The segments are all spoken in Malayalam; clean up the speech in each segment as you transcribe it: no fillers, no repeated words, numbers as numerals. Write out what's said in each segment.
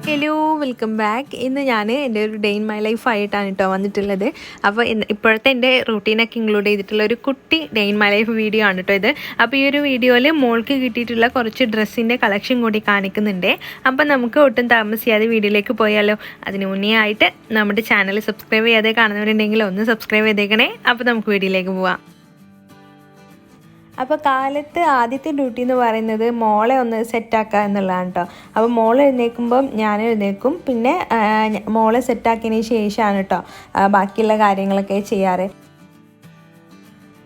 Hello, welcome back. ഇന്ന് ഞാൻ എൻ്റെ ഒരു ഡേ ഇൻ മൈ ലൈഫ് ആയിട്ടാണ് കേട്ടോ വന്നിട്ടുള്ളത്. അപ്പോൾ ഇപ്പോഴത്തെ എൻ്റെ റൂട്ടീനൊക്കെ ഇൻക്ലൂഡ് ചെയ്തിട്ടുള്ള ഒരു കുട്ടി day in my life video ആണ് കേട്ടോ ഇത്. അപ്പോൾ ഈ ഒരു വീഡിയോയിൽ മോൾക്ക് കിട്ടിയിട്ടുള്ള കുറച്ച് ഡ്രസ്സിൻ്റെ കളക്ഷൻ കൂടി കാണിക്കുന്നുണ്ട്. അപ്പോൾ നമുക്ക് ഒട്ടും താമസിയാതെ വീഡിയോയിലേക്ക് പോയാലോ. അതിന് മുന്നേ ആയിട്ട് നമ്മുടെ ചാനൽ സബ്സ്ക്രൈബ് ചെയ്യാതെ കാണുന്നവരുണ്ടെങ്കിൽ ഒന്ന് സബ്സ്ക്രൈബ് ചെയ്തേക്കണേ. അപ്പോൾ നമുക്ക് വീഡിയോയിലേക്ക് പോവാം. അപ്പോൾ കാലത്ത് ആദ്യത്തെ ഡ്യൂട്ടി എന്ന് പറയുന്നത് മോളെ ഒന്ന് സെറ്റാക്കുക എന്നുള്ളതാണ് കേട്ടോ. അപ്പോൾ മോൾ എഴുന്നേൽക്കുമ്പം ഞാൻ എഴുന്നേൽക്കും. പിന്നെ മോളെ സെറ്റാക്കിയതിന് ശേഷമാണ് കേട്ടോ ബാക്കിയുള്ള കാര്യങ്ങളൊക്കെ ചെയ്യാറ്.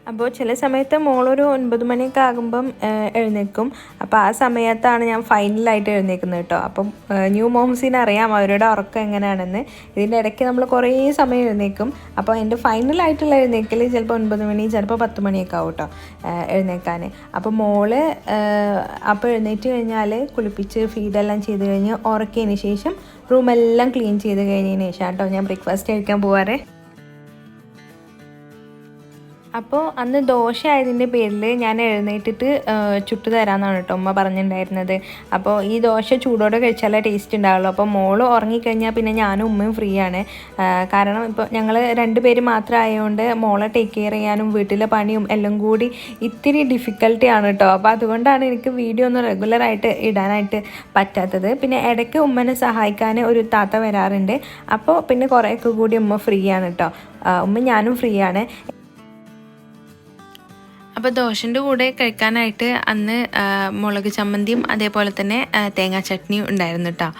അപ്പോൾ ചില സമയത്ത് മോളൊരു 9 മണിയൊക്കെ ആകുമ്പം എഴുന്നേൽക്കും. അപ്പോൾ ആ സമയത്താണ് ഞാൻ ഫൈനലായിട്ട് എഴുന്നേൽക്കുന്നത് കേട്ടോ. അപ്പം ന്യൂ മോംസിന് അറിയാം അവരുടെ ഉറക്കം എങ്ങനെയാണെന്ന്. ഇതിൻ്റെ ഇടയ്ക്ക് നമ്മൾ കുറേ സമയം എഴുന്നേൽക്കും. അപ്പോൾ എൻ്റെ ഫൈനലായിട്ടുള്ള എഴുന്നേൽക്കൽ ചിലപ്പോൾ 9 മണി, ചിലപ്പോൾ 10 മണിയൊക്കെ ആവും കേട്ടോ എഴുന്നേൽക്കാൻ. അപ്പോൾ മോള് അപ്പോൾ എഴുന്നേറ്റ് കഴിഞ്ഞാൽ കുളിപ്പിച്ച് ഫീഡെല്ലാം ചെയ്ത് കഴിഞ്ഞ് ഉറക്കിയതിന് ശേഷം റൂമെല്ലാം ക്ലീൻ ചെയ്ത് കഴിഞ്ഞതിന് ശേഷം കേട്ടോ ഞാൻ ബ്രേക്ക്ഫാസ്റ്റ് കഴിക്കാൻ പോവാറ്. അപ്പോൾ അന്ന് ദോശ ആയതിൻ്റെ പേരിൽ ഞാൻ എഴുന്നേറ്റിട്ട് ചുട്ടു തരാമെന്നാണ് കേട്ടോ ഉമ്മ പറഞ്ഞിട്ടുണ്ടായിരുന്നത്. അപ്പോൾ ഈ ദോശ ചൂടോടെ കഴിച്ചാലേ ടേസ്റ്റ് ഉണ്ടാവുള്ളൂ. അപ്പോൾ മോള് ഉറങ്ങിക്കഴിഞ്ഞാൽ പിന്നെ ഞാനും ഉമ്മയും ഫ്രീ ആണ്. കാരണം ഇപ്പോൾ ഞങ്ങൾ 2 പേര് മാത്രം ആയതുകൊണ്ട് മോളെ ടേക്ക് കെയർ ചെയ്യാനും വീട്ടിലെ പണിയും എല്ലാം കൂടി ഇത്തിരി ഡിഫിക്കൽട്ടിയാണ് കേട്ടോ. അപ്പോൾ അതുകൊണ്ടാണ് എനിക്ക് വീഡിയോ ഒന്നും റെഗുലറായിട്ട് ഇടാനായിട്ട് പറ്റാത്തത്. പിന്നെ ഇടയ്ക്ക് ഉമ്മനെ സഹായിക്കാൻ ഒരു താത്ത വരാറുണ്ട്. അപ്പോൾ പിന്നെ കുറേയൊക്കെ കൂടി ഉമ്മ ഫ്രീ ആണ് കേട്ടോ. ഉമ്മ ഞാനും ഫ്രീ ആണ്. അപ്പോൾ ദോശൻ്റെ കൂടെ കഴിക്കാനായിട്ട് അന്ന് മുളക് ചമ്മന്തിയും അതേപോലെ തന്നെ തേങ്ങാ ചട്നിയും ഉണ്ടായിരുന്നു കേട്ടോ.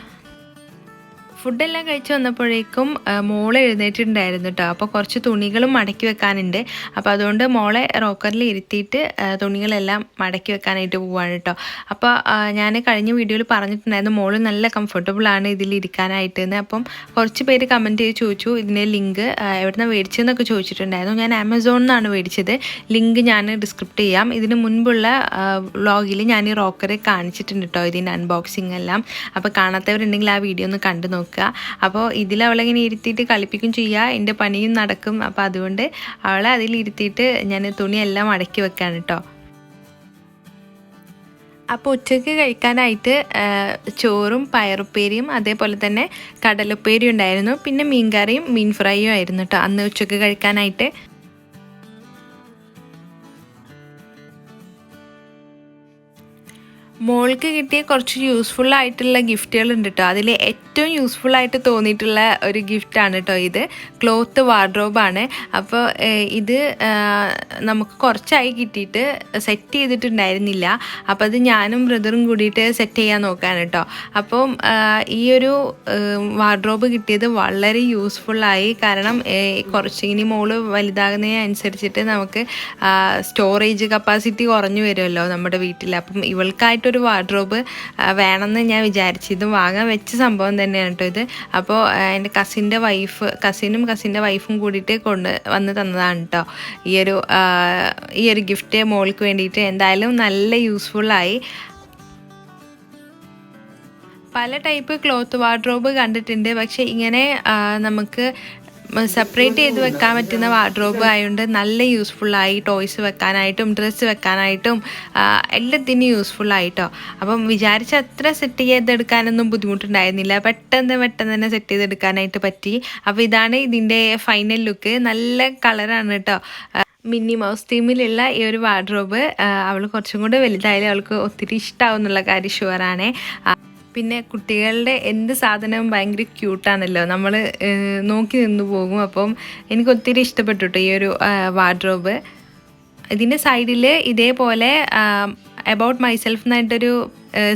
ഫുഡെല്ലാം കഴിച്ച് വന്നപ്പോഴേക്കും മോളെ എഴുന്നേറ്റിട്ടുണ്ടായിരുന്നു കേട്ടോ. അപ്പോൾ കുറച്ച് തുണികളും മടക്കി വെക്കാനുണ്ട്. അപ്പോൾ അതുകൊണ്ട് മോളെ റോക്കറിൽ ഇരുത്തിയിട്ട് തുണികളെല്ലാം മടക്കി വെക്കാനായിട്ട് പോവാണ് കേട്ടോ. അപ്പോൾ ഞാൻ കഴിഞ്ഞ വീഡിയോയിൽ പറഞ്ഞിട്ടുണ്ടായിരുന്നു മോള് നല്ല കംഫർട്ടബിളാണ് ഇതിലിരിക്കാനായിട്ട് എന്ന്. അപ്പം കുറച്ച് പേര് കമൻറ്റ് ചെയ്ത് ചോദിച്ചു ഇതിൻ്റെ ലിങ്ക് എവിടുന്ന് മേടിച്ചതെന്നൊക്കെ ചോദിച്ചിട്ടുണ്ടായിരുന്നു. ഞാൻ ആമസോണിൽ നിന്നാണ് മേടിച്ചത്. ലിങ്ക് ഞാൻ ഡിസ്ക്രിപ്റ്റ് ചെയ്യാം. ഇതിന് മുൻപുള്ള വ്ളോഗിൽ ഞാൻ ഈ റോക്കർ കാണിച്ചിട്ടുണ്ട് കേട്ടോ, ഇതിൻ്റെ അൺബോക്സിങ് എല്ലാം. അപ്പോൾ കാണാത്തവരുണ്ടെങ്കിൽ ആ വീഡിയോ ഒന്ന് കണ്ടു നോക്കുക. അപ്പോൾ ഇതിൽ അവളിങ്ങനെ ഇരുത്തിയിട്ട് കളിപ്പിക്കും ചെയ്യുക, എൻ്റെ പണിയും നടക്കും. അപ്പോൾ അതുകൊണ്ട് അവളെ അതിലിരുത്തിയിട്ട് ഞാൻ തുണിയെല്ലാം മടക്കി വെക്കാണ് കേട്ടോ. അപ്പോൾ ഉച്ചയ്ക്ക് കഴിക്കാനായിട്ട് ചോറും പയറുപ്പേരിയും അതേപോലെ തന്നെ കടലുപ്പേരിയും ഉണ്ടായിരുന്നു. പിന്നെ മീൻകറിയും മീൻ ഫ്രൈയും ആയിരുന്നു കേട്ടോ അന്ന് ഉച്ചയ്ക്ക് കഴിക്കാനായിട്ട്. മോൾക്ക് കിട്ടിയ കുറച്ച് യൂസ്ഫുൾ ആയിട്ടുള്ള ഗിഫ്റ്റുകൾ ഉണ്ട് കേട്ടോ. അതിൽ ഏറ്റവും യൂസ്ഫുൾ ആയിട്ട് തോന്നിയിട്ടുള്ള ഒരു ഗിഫ്റ്റാണ് കേട്ടോ ഇത്. ക്ലോത്ത് വാർഡ്രോബാണ്. അപ്പോൾ ഇത് നമുക്ക് കുറച്ചായി കിട്ടിയിട്ട് സെറ്റ് ചെയ്തിട്ടുണ്ടായിരുന്നില്ല. അപ്പോൾ അത് ഞാനും ബ്രദറും കൂടിയിട്ട് സെറ്റ് ചെയ്യാൻ നോക്കാൻ കേട്ടോ. അപ്പം ഈ ഒരു വാർഡ്രോബ് കിട്ടിയത് വളരെ യൂസ്ഫുള്ളായി. കാരണം കുറച്ച് ഇനി മോള് വലുതാകുന്നതിനനുസരിച്ചിട്ട് നമുക്ക് സ്റ്റോറേജ് കപ്പാസിറ്റി കുറഞ്ഞു വരുമല്ലോ നമ്മുടെ വീട്ടിൽ. അപ്പം ഇവൾക്കായിട്ട് ഒരു വാർഡ്രോബ് വേണമെന്ന് ഞാൻ വിചാരിച്ചു. ഇത് വാങ്ങാൻ വെച്ച സംഭവം തന്നെയാണ് കേട്ടോ ഇത്. അപ്പോൾ എൻ്റെ കസിൻ്റെ വൈഫും കൂടിയിട്ട് കൊണ്ട് വന്ന് തന്നതാണ് കേട്ടോ ഈ ഒരു ഗിഫ്റ്റ് മോൾക്ക് വേണ്ടിയിട്ട്. എന്തായാലും നല്ല യൂസ്ഫുള്ളായി. പല ടൈപ്പ് ക്ലോത്ത് വാർഡ്രോബ് കണ്ടിട്ടുണ്ട്. പക്ഷേ ഇങ്ങനെ നമുക്ക് സെപ്പറേറ്റ് ചെയ്ത് വെക്കാൻ പറ്റുന്ന വാർഡ്രോബ് ആയതുകൊണ്ട് നല്ല യൂസ്ഫുള്ളായി. ടോയ്സ് വെക്കാനായിട്ടും ഡ്രസ്സ് വെക്കാനായിട്ടും എല്ലാത്തിനും യൂസ്ഫുള്ളായിട്ടോ. അപ്പം വിചാരിച്ച അത്ര സെറ്റ് ചെയ്തെടുക്കാനൊന്നും ബുദ്ധിമുട്ടുണ്ടായിരുന്നില്ല. പെട്ടെന്ന് തന്നെ സെറ്റ് ചെയ്തെടുക്കാനായിട്ട് പറ്റി. അപ്പോൾ ഇതാണ് ഇതിൻ്റെ ഫൈനൽ ലുക്ക്. നല്ല കളറാണ് കേട്ടോ. മിന്നി മൗസ് തീമിലുള്ള ഈ ഒരു വാർഡ്രോബ് അവൾ കുറച്ചും കൂടെ വലുതായാലും അവൾക്ക് ഒത്തിരി ഇഷ്ടമാവും എന്നുള്ള കാര്യം ഷുവറാണ്. പിന്നെ കുട്ടികളുടെ എന്ത് സാധനവും ഭയങ്കര ക്യൂട്ടാണല്ലോ, നമ്മൾ നോക്കി നിന്ന് പോകും. അപ്പം എനിക്ക് ഒത്തിരി ഇഷ്ടപ്പെട്ടു കേട്ടോ ഈ ഒരു വാർഡ്രോബ്. ഇതിൻ്റെ സൈഡിൽ ഇതേപോലെ അബൌട്ട് മൈസെൽഫ് എന്നായിട്ടൊരു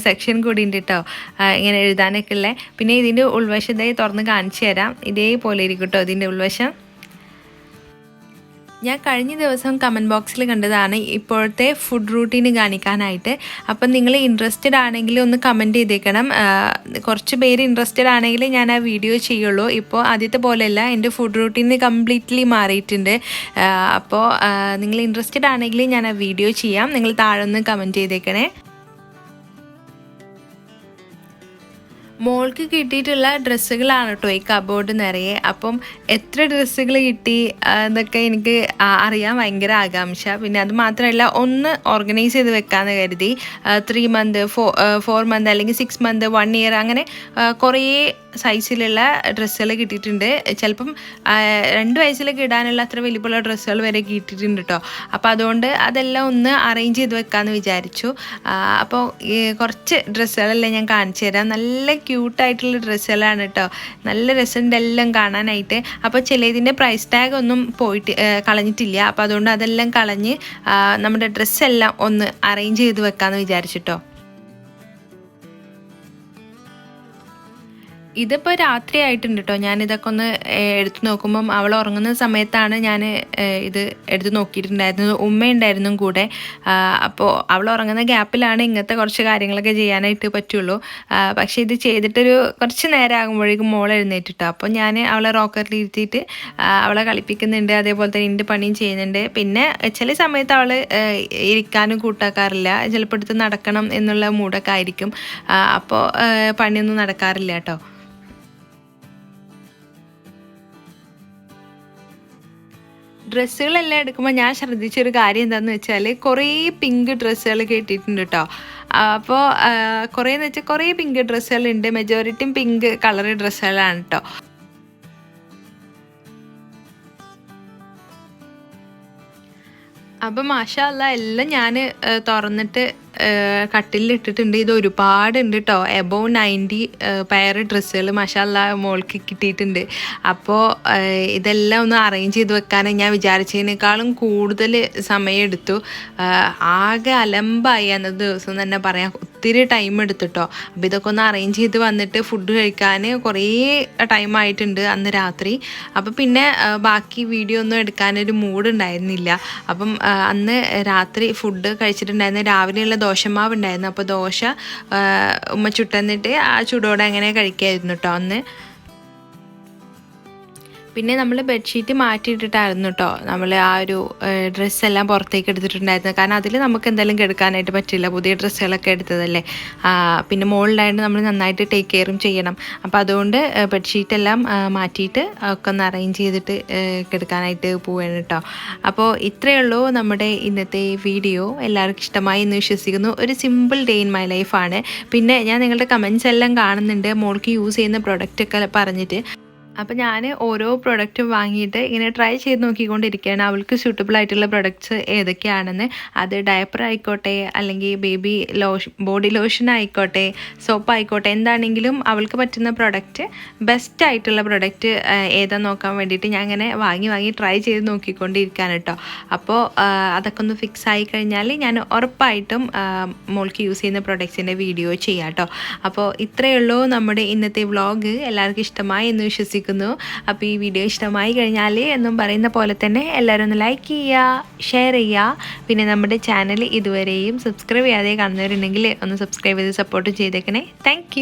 സെക്ഷൻ കൂടി ഉണ്ട് കേട്ടോ, ഇങ്ങനെ എഴുതാനൊക്കെ ഉള്ളത്. പിന്നെ ഇതിൻ്റെ ഉൾവശത്തായി തുറന്ന് കാണിച്ചു തരാം. ഇതേപോലെ ഇരിക്കും കേട്ടോ ഇതിൻ്റെ ഉൾവശം. ഞാൻ കഴിഞ്ഞ ദിവസം കമൻറ്റ് ബോക്സിൽ കണ്ടതാണ് ഇപ്പോഴത്തെ ഫുഡ് റൂട്ടീന് കാണിക്കാനായിട്ട്. അപ്പം നിങ്ങൾ ഇൻട്രസ്റ്റഡ് ആണെങ്കിൽ ഒന്ന് കമൻറ്റ് ചെയ്തേക്കണം. കുറച്ച് പേര് ഇൻട്രസ്റ്റഡ് ആണെങ്കിൽ ഞാൻ ആ വീഡിയോ ചെയ്യുള്ളൂ. ഇപ്പോൾ ആദ്യത്തെ പോലെയല്ല, എൻ്റെ ഫുഡ് റൂട്ടീന് കംപ്ലീറ്റ്ലി മാറിയിട്ടുണ്ട്. അപ്പോൾ നിങ്ങൾ ഇൻട്രസ്റ്റഡ് ആണെങ്കിൽ ഞാൻ ആ വീഡിയോ ചെയ്യാം. നിങ്ങൾ താഴെ ഒന്ന് കമൻറ്റ് ചെയ്തേക്കണേ. മോൾക്ക് കിട്ടിയിട്ടുള്ള ഡ്രസ്സുകളാണ് കേട്ടോ ഈ കബോർഡ് നിറയെ. അപ്പം എത്ര ഡ്രസ്സുകൾ കിട്ടി എന്നൊക്കെ എനിക്ക് അറിയാൻ ഭയങ്കര ആകാംക്ഷ. പിന്നെ അത് മാത്രമല്ല ഒന്ന് ഓർഗനൈസ് ചെയ്ത് വെക്കാമെന്ന് കരുതി. 3 മന്ത് 4 മന്ത് അല്ലെങ്കിൽ 6 മന്ത് 1 ഇയർ അങ്ങനെ കുറേ സൈസിലുള്ള ഡ്രസ്സുകൾ കിട്ടിയിട്ടുണ്ട്. ചിലപ്പം 2 വയസ്സിലൊക്കെ ഇടാനുള്ള അത്ര വലിപ്പമുള്ള ഡ്രസ്സുകൾ വരെ കിട്ടിയിട്ടുണ്ട് കേട്ടോ. അപ്പോൾ അതുകൊണ്ട് അതെല്ലാം ഒന്ന് അറേഞ്ച് ചെയ്ത് വെക്കാമെന്ന് വിചാരിച്ചു. അപ്പോൾ കുറച്ച് ഡ്രസ്സുകളെല്ലാം ഞാൻ കാണിച്ചു തരാം. നല്ല ക്യൂട്ടായിട്ടുള്ള ഡ്രസ്സുകളാണ് കേട്ടോ. നല്ല രസമുണ്ട് എല്ലാം കാണാനായിട്ട്. അപ്പോൾ ചിലതിൻ്റെ പ്രൈസ് ടാഗ് ഒന്നും കളഞ്ഞിട്ടില്ല. അപ്പോൾ അതുകൊണ്ട് അതെല്ലാം കളഞ്ഞ് നമ്മുടെ ഡ്രസ്സെല്ലാം ഒന്ന് അറേഞ്ച് ചെയ്ത് വെക്കാമെന്ന് വിചാരിച്ചിട്ടോ. ഇതിപ്പോൾ രാത്രി ആയിട്ടുണ്ട് കേട്ടോ. ഞാനിതൊക്കെ ഒന്ന് എടുത്തു നോക്കുമ്പം അവൾ ഉറങ്ങുന്ന സമയത്താണ് ഞാൻ ഇത് എടുത്ത് നോക്കിയിട്ടുണ്ടായിരുന്നത്. ഉമ്മയുണ്ടായിരുന്നു കൂടെ. അപ്പോൾ അവൾ ഉറങ്ങുന്ന ഗ്യാപ്പിലാണ് ഇങ്ങനത്തെ കുറച്ച് കാര്യങ്ങളൊക്കെ ചെയ്യാനായിട്ട് പറ്റുള്ളൂ. പക്ഷേ ഇത് ചെയ്തിട്ടൊരു കുറച്ച് നേരം ആകുമ്പോഴേക്കും മോൾ എഴുന്നേറ്റിട്ടോ. അപ്പോൾ ഞാൻ അവളെ റോക്കറിൽ ഇരുത്തിയിട്ട് അവളെ കളിപ്പിക്കുന്നുണ്ട്. അതേപോലെ തന്നെ എൻ്റെ പണിയും ചെയ്യുന്നുണ്ട്. പിന്നെ ചില സമയത്ത് അവൾ ഇരിക്കാനും കൂട്ടാക്കാറില്ല. ചിലപ്പോൾ എടുത്ത് നടക്കണം എന്നുള്ള മൂഡൊക്കെ ആയിരിക്കും. അപ്പോൾ പണിയൊന്നും നടക്കാറില്ല കേട്ടോ. ഡ്രസ്സുകളെല്ലാം എടുക്കുമ്പോൾ ഞാൻ ശ്രദ്ധിച്ചൊരു കാര്യം എന്താണെന്ന് വെച്ചാൽ കുറേ പിങ്ക് ഡ്രസ്സുകൾ കിട്ടിയിട്ടുണ്ട് കേട്ടോ. അപ്പോൾ കുറേന്ന് വെച്ചാൽ കുറേ പിങ്ക് ഡ്രസ്സുകളുണ്ട്. മെജോറിറ്റിയും പിങ്ക് കളർ ഡ്രസ്സുകളാണ് കേട്ടോ. അപ്പം മാഷാ അല്ലാ എല്ലാം ഞാൻ തുറന്നിട്ട് കട്ടിലിട്ടിട്ടുണ്ട്. ഇത് ഒരുപാടുണ്ട് കേട്ടോ. എബോവ് 90 പെയർ ഡ്രസ്സുകൾ മാഷാ അല്ലാ മോൾക്ക് കിട്ടിയിട്ടുണ്ട്. അപ്പോൾ ഇതെല്ലാം ഒന്ന് അറേഞ്ച് ചെയ്ത് വെക്കാൻ ഞാൻ വിചാരിച്ചതിനേക്കാളും കൂടുതൽ സമയമെടുത്തു. ആകെ അലമ്പായി അന്നത്തെ ദിവസം തന്നെ പറയാം. ഒത്തിരി ടൈം എടുത്തിട്ടോ. അപ്പോൾ ഇതൊക്കെ ഒന്ന് അറേഞ്ച് ചെയ്ത് വന്നിട്ട് ഫുഡ് കഴിക്കാൻ കുറേ ടൈമായിട്ടുണ്ട് അന്ന് രാത്രി. അപ്പോൾ പിന്നെ ബാക്കി വീഡിയോ ഒന്നും എടുക്കാനൊരു മൂഡ് ഉണ്ടായിരുന്നില്ല. അപ്പം അന്ന് രാത്രി ഫുഡ് കഴിച്ചിട്ടുണ്ടായിരുന്നു. രാവിലെയുള്ള ദോശമാവ് ഉണ്ടായിരുന്നു. അപ്പോൾ ദോശ ഉമ്മ ചുട്ടന്നിട്ട് ആ ചൂടോടെ അങ്ങനെ കഴിക്കായിരുന്നു കേട്ടോ അന്ന്. പിന്നെ നമ്മൾ ബെഡ്ഷീറ്റ് മാറ്റിയിട്ടിട്ടായിരുന്നു കേട്ടോ നമ്മൾ ആ ഒരു ഡ്രസ്സെല്ലാം പുറത്തേക്ക് എടുത്തിട്ടുണ്ടായിരുന്നു. കാരണം അതിൽ നമുക്ക് എന്തായാലും കിടക്കാനായിട്ട് പറ്റില്ല. പുതിയ ഡ്രസ്സുകളൊക്കെ എടുത്തതല്ലേ. പിന്നെ മോളിലായിട്ട് നമ്മൾ നന്നായിട്ട് ടേക്ക് കെയറും ചെയ്യണം. അപ്പോൾ അതുകൊണ്ട് ബെഡ്ഷീറ്റെല്ലാം മാറ്റിയിട്ട് ഒക്കെ ഒന്ന് അറേഞ്ച് ചെയ്തിട്ട് കിടക്കാനായിട്ട് പോവുകയാണ് കേട്ടോ. അപ്പോൾ ഇത്രയേ ഉള്ളൂ നമ്മുടെ ഇന്നത്തെ വീഡിയോ. എല്ലാവർക്കും ഇഷ്ടമായി എന്ന് വിശ്വസിക്കുന്നു. ഒരു സിമ്പിൾ ഡേ ഇൻ മൈ ലൈഫാണ്. പിന്നെ ഞാൻ നിങ്ങളുടെ കമൻസ് എല്ലാം കാണുന്നുണ്ട് മോൾക്ക് യൂസ് ചെയ്യുന്ന പ്രൊഡക്റ്റൊക്കെ പറഞ്ഞിട്ട്. അപ്പോൾ ഞാൻ ഓരോ പ്രൊഡക്റ്റും വാങ്ങിയിട്ട് ഇങ്ങനെ ട്രൈ ചെയ്ത് നോക്കിക്കൊണ്ടിരിക്കുകയാണ് അവൾക്ക് സ്യൂട്ടബിൾ ആയിട്ടുള്ള പ്രൊഡക്ട്സ് ഏതൊക്കെയാണെന്ന്. അത് ഡയപ്പർ ആയിക്കോട്ടെ അല്ലെങ്കിൽ ബേബി ബോഡി ലോഷൻ ആയിക്കോട്ടെ സോപ്പ് ആയിക്കോട്ടെ എന്താണെങ്കിലും അവൾക്ക് പറ്റുന്ന പ്രൊഡക്റ്റ് ബെസ്റ്റ് ആയിട്ടുള്ള പ്രൊഡക്റ്റ് ഏതാ നോക്കാൻ വേണ്ടിയിട്ട് ഞാൻ അങ്ങനെ വാങ്ങി ട്രൈ ചെയ്ത് നോക്കിക്കൊണ്ടിരിക്കുകയാണ് കേട്ടോ. അപ്പോൾ അതൊക്കെ ഒന്ന് ഫിക്സ് ആയി കഴിഞ്ഞാൽ ഞാൻ ഉറപ്പായിട്ടും മോൾക്ക് യൂസ് ചെയ്യുന്ന പ്രൊഡക്ട്സിൻ്റെ വീഡിയോ ചെയ്യാം കേട്ടോ. അപ്പോൾ ഇത്രയേ ഉള്ളൂ നമ്മുടെ ഇന്നത്തെ വ്ളോഗ്. എല്ലാവർക്കും ഇഷ്ടമായി എന്ന് വിശ്വസിക്കുന്നു. അപ്പോൾ ഈ വീഡിയോ ഇഷ്ടമായി കഴിഞ്ഞാൽ എന്നും പറയുന്ന പോലെ തന്നെ എല്ലാവരും ഒന്ന് ലൈക്ക് ചെയ്യുക, ഷെയർ ചെയ്യുക. പിന്നെ നമ്മുടെ ചാനൽ ഇതുവരെയും സബ്സ്ക്രൈബ് ചെയ്യാതെ കാണുന്നവരുണ്ടെങ്കിൽ ഒന്ന് സബ്സ്ക്രൈബ് ചെയ്ത് സപ്പോർട്ട് ചെയ്തേക്കണേ. താങ്ക്